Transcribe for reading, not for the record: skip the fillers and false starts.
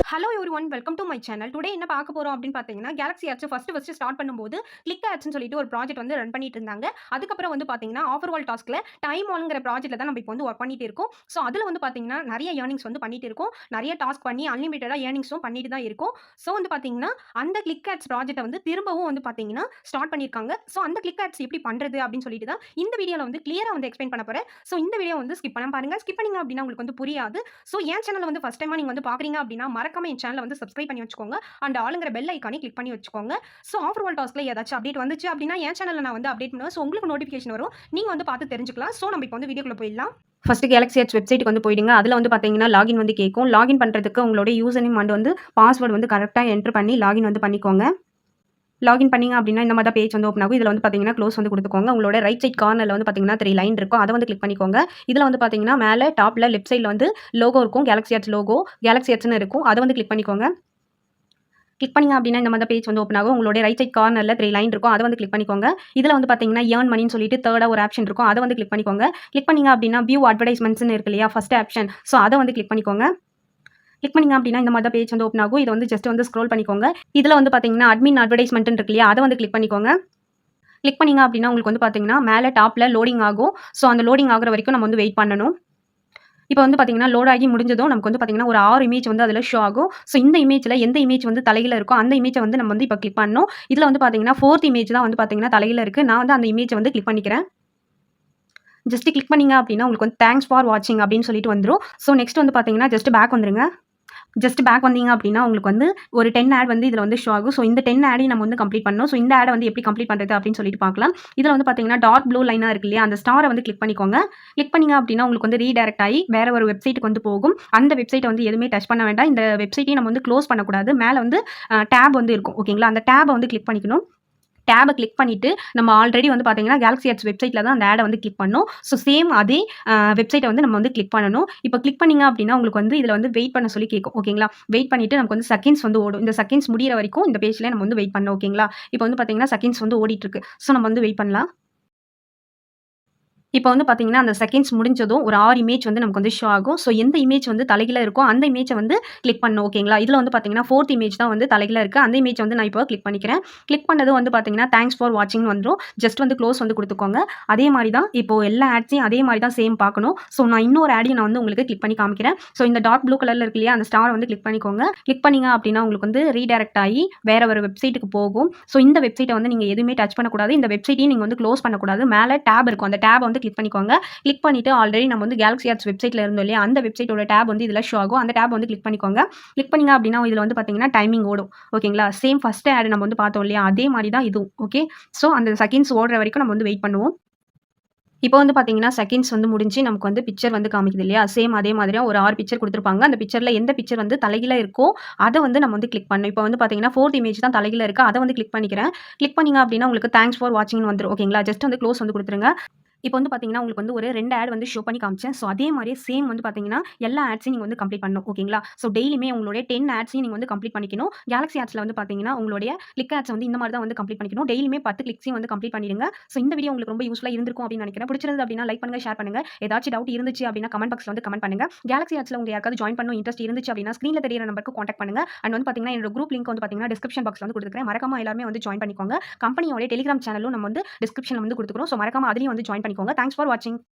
Hello everyone welcome to my channel. Today என்ன பார்க்க போறோம் அப்படின்னு பார்த்தீங்கன்னா, கேலக்ஸி ஆட்ஸ் ஃபர்ஸ்ட் ஸ்டார்ட் பண்ணும்போது கிளிக் ஆட்ஸ்ன்னு சொல்லிட்டு ஒரு ப்ராஜெக்ட் வந்து ரன் பண்ணிட்டு இருந்தாங்க. அதுக்கப்புறம் வந்து பார்த்தீங்கன்னா, ஆஃபர் வால் டாஸ்க்ல டைம் வால்ங்கிற ப்ராஜெக்ட்ல தான் நம்ம இப்போ வந்து ஒர்க் பண்ணிட்டு இருக்கோம். ஸோ அதில வந்து பார்த்தீங்கன்னா, நிறைய ஏர்னிங்ஸ் வந்து பண்ணிட்டு இருக்கோம். நிறைய டாஸ்க் பண்ணி அன்லிமிட்டடா ஏர்னிங்ஸும் பண்ணிட்டு தான் இருக்கோம். ஸோ வந்து பார்த்தீங்கன்னா, அந்த கிளிக் ஆட்ஸ் ப்ராஜெக்ட்ட வந்து திரும்பவும் வந்து பார்த்தீங்கன்னா, ஸ்டார்ட் பண்ணியிருக்காங்க. ஸோ அந்த கிளிக் ஆட்ஸ் எப்படி பண்றது அப்படின்னு சொல்லிட்டு தான் இந்த வீடியோல வந்து கிளியரா வந்து எக்ஸ்பிளைன் பண்ண போறேன். ஸோ இந்த வீடியோ வந்து ஸ்கிப் பண்ணாம பாருங்க. ஸ்கிப் பண்ணீங்க அப்படின்னா உங்களுக்கு வந்து புரியாது. ஸோ என் சேனல வந்து ஃபர்ஸ்ட் டைமா நீங்க வந்து பார்க்குறீங்க அப்படின்னா, மறக்காம என் சேனல வந்து சப்ஸ்கிரைப் பண்ணி வச்சுக்கோங்க. அண்ட் ஆளுங்கிற பெல் ஐகானை கிளிக் பண்ணி வச்சுக்கோங்க. ஸோ ஆஃபர் வால் டாஸ்க்ல ஏதாச்சும் அப்டேட் வந்துச்சு அப்படின்னா, என் சேனல்ல நான் வந்து அப்டேட் பண்ணுவேன். ஸோ உங்களுக்கு நோட்டிஃபிகேஷன் வரும். நீங்க வந்து பார்த்து தெரிஞ்சுக்கலாம். ஸோ நம்ம இப்போ வந்து வீடியோக்குள்ள போயிடலாம். ஃபர்ஸ்ட் கேலக்ஸி ஆட்ஸ் வெப்சைட்டுக்கு வந்து போயிடுங்க. அதில வந்து பார்த்தீங்கன்னா, லாகின் வந்து கேட்கும். லாகின் பண்றதுக்கு உங்களோட யூசர் நேம் அண்ட் வந்து பாஸ்வேர்ட் வந்து கரெக்ட்டா என்டர் பண்ணி லாகின் வந்து பண்ணிக்கோங்க. லாகின் பண்ணீங்க அப்படின்னா, இந்த மாரி தான் பேஜ் வந்து ஓப்பன் ஆகும். இதில வந்து பார்த்தீங்கன்னா, க்ளோஸ் வந்து குடுத்துக்கோங்க. உங்களோட ரைட் சைட் கார்னர்ல வந்து பார்த்தீங்கன்னா, 3 லைன் இருக்கும். அத வந்து கிளிக் பண்ணிக்கோங்க. இதில வந்து பார்த்தீங்கன்னா, மேல டாப்ல லெஃப்ட் சைட்ல வந்து லோகோ இருக்கும். கேலக்ஸி ஆட்ஸ் லோகோ, கேலக்ஸி ஆட்ஸ்ன்னு இருக்கும். அத வந்து கிளிக் பண்ணிக்கோங்க. கிளிக் பண்ணீங்க அப்படின்னா, இந்த மாரி தான் பேஜ் வந்து ஓப்பன் ஆகும். உங்களுடைய ரைட் சைட் கார்னர்ல 3 லைன் இருக்கும். அத வந்து கிளிக் பண்ணிக்கோங்க. இதில வந்து பார்த்தீங்கன்னா, ஏர்ன் மணின்னு சொல்லிட்டு 3ஆ ஒரு ஆப்ஷன் இருக்கும். அத வந்து கிளிக் பண்ணிக்கோங்க. கிளிக் பண்ணீங்க அப்படின்னா, வியூ அட்வர்டைஸ்மென்ட்ஸ்ன்னு இருக்கு இல்லையா? First option. ஸோ அத வந்து கிளிக் பண்ணிக்கோங்க. கிளிக் பண்ணீங்க அப்படின்னா, இந்த மாரி தான் பேஜ் வந்து ஓப்பன் ஆகும். இத வந்து ஜஸ்ட் வந்து ஸ்க்ரோல் பண்ணிக்கோங்க. இதில வந்து பார்த்தீங்கன்னா, அட்மின் அட்வர்டைஸ்மென்ட்ன்னு இருக்கு இல்லையா? அத வந்து கிளிக் பண்ணிக்கோங்க. கிளிக் பண்ணீங்க அப்படின்னா, உங்களுக்கு வந்து பார்த்தீங்கன்னா, மேல டாப்ல லோடிங் ஆகும். ஸோ அந்த லோடிங் ஆகுற வரைக்கும் நம்ம வந்து வெயிட் பண்ணணும். இப்போ வந்து பார்த்தீங்கன்னா, லோட் ஆகி முடிஞ்சதும் நமக்கு வந்து பார்த்தீங்கன்னா, ஒரு 6 இமேஜ் வந்து அதில ஷோ ஆகும். ஸோ இந்த இமேஜ்ல எந்த இமேஜ் வந்து தலைகீழ இருக்கோ, அந்த இமேஜ வந்து நம்ம வந்து இப்போ கிளிக் பண்ணணும். இதில வந்து பார்த்தீங்கன்னா, 4த் இமேஜ் தான் வந்து பார்த்தீங்கன்னா, தலைகீழ இருக்கு. நான் வந்து அந்த இமேஜ வந்து கிளிக் பண்ணிக்கிறேன். ஜஸ்ட் கிளிக் பண்ணீங்க அப்படின்னா, உங்களுக்கு வந்து தேங்க்ஸ் ஃபார் வாட்சிங் அப்படின்னு சொல்லிட்டு வந்துரும். ஸோ நெக்ஸ்ட் வந்து பார்த்தீங்கன்னா, ஜஸ்ட் பேக் வந்துருங்க. ஜஸ்ட் பேக் வந்தீங்க அப்படின்னா, உங்களுக்கு வந்து ஒரு 10 ஆட் வந்து இதில வந்து ஷோ ஆகும். ஸோ இந்த 10 ஆடையும் நம்ம வந்து கம்ப்ளீட் பண்ணணும். ஸோ இந்த ஆட வந்து எப்படி கம்ப்ளீட் பண்றது அப்படின்னு சொல்லிட்டு பார்க்கலாம். இதில வந்து பார்த்தீங்கன்னா, டார்க் ப்ளூ லைனா இருக்கு இல்லையா? அந்த ஸ்டார வந்து கிளிக் பண்ணிக்கோங்க. கிளிக் பண்ணீங்க அப்படின்னா, உங்களுக்கு வந்து ரீடைரக்ட் ஆயி வேற ஒரு வெப்சைட்க்கு வந்து போகும். அந்த வெப்சைட்ட வந்து எதுவுமே டச் பண்ண வேண்டாம். இந்த வெப்சைட்டையும் நம்ம வந்து க்ளோஸ் பண்ணக்கூடாது. மேல வந்து டேப் வந்து இருக்கும். ஓகேங்களா? அந்த டேப வந்து கிளிக் பண்ணிக்கணும். டேப கிளிக் பண்ணிட்டு, நம்ம ஆல்ரெடி வந்து பார்த்தீங்கன்னா, கேலக்ஸி ஆட்ஸ் வெப்சைட்ல தான் அந்த ஆட வந்து கிளிக் பண்ணோம். ஸோ சேம் அதே வெப்சைட்ட வந்து நம்ம வந்து கிளிக் பண்ணணும். இப்போ கிளிக் பண்ணீங்க அப்படின்னா, உங்களுக்கு வந்து இதில வந்து வெயிட் பண்ண சொல்லி கேட்கும். ஓகேங்களா? வெயிட் பண்ணிட்டு நமக்கு வந்து செகண்ட்ஸ் வந்து ஓடும். இந்த செகண்ட்ஸ் முடியிற வரைக்கும் இந்த பேஜ்லயே நம்ம வந்து வெயிட் பண்ணணும். ஓகேங்களா? இப்போ வந்து பார்த்தீங்கன்னா, செகண்ட்ஸ் வந்து ஓடிட்டுருக்கு. ஸோ நம்ம வந்து வெயிட் பண்ணலாம். இப்போ வந்து பார்த்தீங்கன்னா, அந்த செகண்ட்ஸ் முடிஞ்சதும் ஒரு 6 இமேஜ் வந்து நமக்கு வந்து ஷோ ஆகும். ஸோ எந்த இமேஜ் வந்து தலைகீழ இருக்கோ, அந்த இமேஜ வந்து கிளிக் பண்ணணும். ஓகேங்களா? இதில வந்து பார்த்தீங்கன்னா, 4த் இமேஜ் தான் வந்து தலைகீழ இருக்கு. அந்த இமேஜ் வந்து நான் இப்போ கிளிக் பண்ணிக்கிறேன். கிளிக் பண்ணதும் வந்து பார்த்தீங்கன்னா, தேங்க்ஸ் ஃபார் வாட்சிங்ன்னு வந்துரும். ஜஸ்ட் வந்து க்ளோஸ் வந்து குடுத்துக்கோங்க. அதே மாரி தான் இப்போ எல்லா ஆட்ஸையும் அதே மாரி தான் சேம் பார்க்கணும். ஸோ நான் இன்னொரு ஆடையும் நான் வந்து உங்களுக்கு கிளிக் பண்ணி காமிக்கிறேன். ஸோ இந்த டார்க் ப்ளூ கலர்ல இருக்கு இல்லையா? அந்த ஸ்டார வந்து கிளிக் பண்ணிக்கோங்க. கிளிக் பண்ணீங்க அப்படின்னா, உங்களுக்கு வந்து ரீடைரக்ட் ஆயி வேற ஒரு வெப்சைட்க்கு போகும். ஸோ இந்த வெப்சைட்ட வந்து நீங்க எதுவுமே டச் பண்ணக்கூடாது. இந்த வெப்சைட்டையும் நீங்க வந்து க்ளோஸ் பண்ணக்கூடாது. மேல டேப் இருக்கும். அந்த டேப வந்து கிளிக் பண்ணிக்கோங்க. கிளிக் பண்ணிட்டு ஆல்ரெடி நம்ம வந்து கேலக்ஸி ஆட்ஸ் வெப்சைட்ல இருந்தோம் இல்லையா? அந்த வெப்சைட்டோட டேப் வந்து இதில ஷோ ஆகும். அந்த டேப் வந்து கிளிக் பண்ணிக்கோங்க. கிளிக் பண்ணீங்க அப்படின்னா, இதில வந்து பார்த்தீங்கன்னா, டைமிங் ஓடும். ஓகேங்களா? சேம் ஃபர்ஸ்ட் ஆட் நம்ம வந்து பார்த்தோம் இல்லையா? அதே மாரி தான் இதுவும். ஓகே. ஸோ அந்த செகண்ட்ஸ் ஓடுற வரைக்கும் நம்ம வந்து வெயிட் பண்ணுவோம். இப்போ வந்து பார்த்தீங்கன்னா, செகண்ட்ஸ் வந்து முடிஞ்சு நமக்கு வந்து பிக்சர் வந்து காமிக்குது இல்லையா? சேம் அதே மாதிரியா ஒரு 6 பிக்சர் குடுத்துருப்பாங்க. அந்த பிக்சர்ல எந்த பிக்சர் வந்து தலைகீழ இருக்கோ, அத வந்து நம்ம வந்து கிளிக் பண்ணணும். இப்போ வந்து பார்த்தீங்கன்னா, 4த் இமேஜ் தான் தலைகீழ இருக்கு. அத வந்து கிளிக் பண்ணிக்கிறேன். கிளிக் பண்ணீங்க அப்படின்னா, உங்களுக்கு தேங்க்ஸ் ஃபார் வாட்சிங்ன்னு வந்துரும். ஓகேங்களா? ஜஸ்ட் வந்து க்ளோஸ் வந்து குடுத்துருங்க. இப்போ வந்து பார்த்தீங்கன்னா, உங்களுக்கு வந்து ஒரு 2 ஆட் வந்து ஷோ பண்ணி காமிச்சேன். ஸோ அதே மாரியே சேம் வந்து பார்த்தீங்கன்னா, எல்லா ஆட்ஸையும் நீங்க வந்து கம்ப்ளீட் பண்ணணும். ஓகேங்களா? ஸோ டெய்லியுமே உங்களுடைய 10 ஆட்ஸையும் நீங்க வந்து கம்ப்ளீட் பண்ணிக்கணும். கேலக்ஸி ஆட்ஸ்ல வந்து பார்த்தீங்கன்னா, உங்களுடைய கிளிக் ஆட்ஸ வந்து இந்த மாரி தான் வந்து கம்ப்ளீட் பண்ணிக்கணும். டெய்லியுமே 10 கிளிக்ஸையும் வந்து கம்ப்ளீட் பண்ணிடுங்க. ஸோ இந்த வீடியோ உங்களுக்கு ரொம்ப யூஸ்ஃபுல்லா இருந்திருக்கும் அப்படின்னு நினைக்கிறேன். பிடிச்சிருந்தது அப்படின்னா லைக் பண்ணுங்க, ஷேர் பண்ணுங்க. ஏதாச்சும் டவுட் இருந்துச்சு அப்படின்னா கமெண்ட் பாக்ஸ்ல வந்து கமெண்ட் பண்ணுங்க. கேலக்ஸி ஆட்ஸ்ல உங்களுக்கு யாருக்காவது ஜாயின் பண்ணணும் இன்ட்ரெஸ்ட் இருந்துச்சு அப்படின்னா ஸ்க்ரீன்ல தெரியிற நம்பருக்கு கான்டாக்ட் பண்ணுங்க. அண்ட் வந்து பார்த்தீங்கன்னா, என்னோட குரூப் லிங்க் வந்து பார்த்தீங்கன்னா, டிஸ்கிரிப்ஷன் பாக்ஸ்ல வந்து குடுத்துருக்கேன். மறக்காம எல்லாருமே வந்து ஜாயின் பண்ணிக்கோங்க. கம்பெனியோட டெலிகிராம் சேனலும் நம்ம வந்து டிஸ்கிரிப்ஷன்ல வந்து குடுத்துக்கிறோம். ஸோ மறக்காம அதிலயும் வந்து ஜாயின் பண்ணிக்கோங்க. தேங்க்ஸ் ஃபார் வாட்சிங்.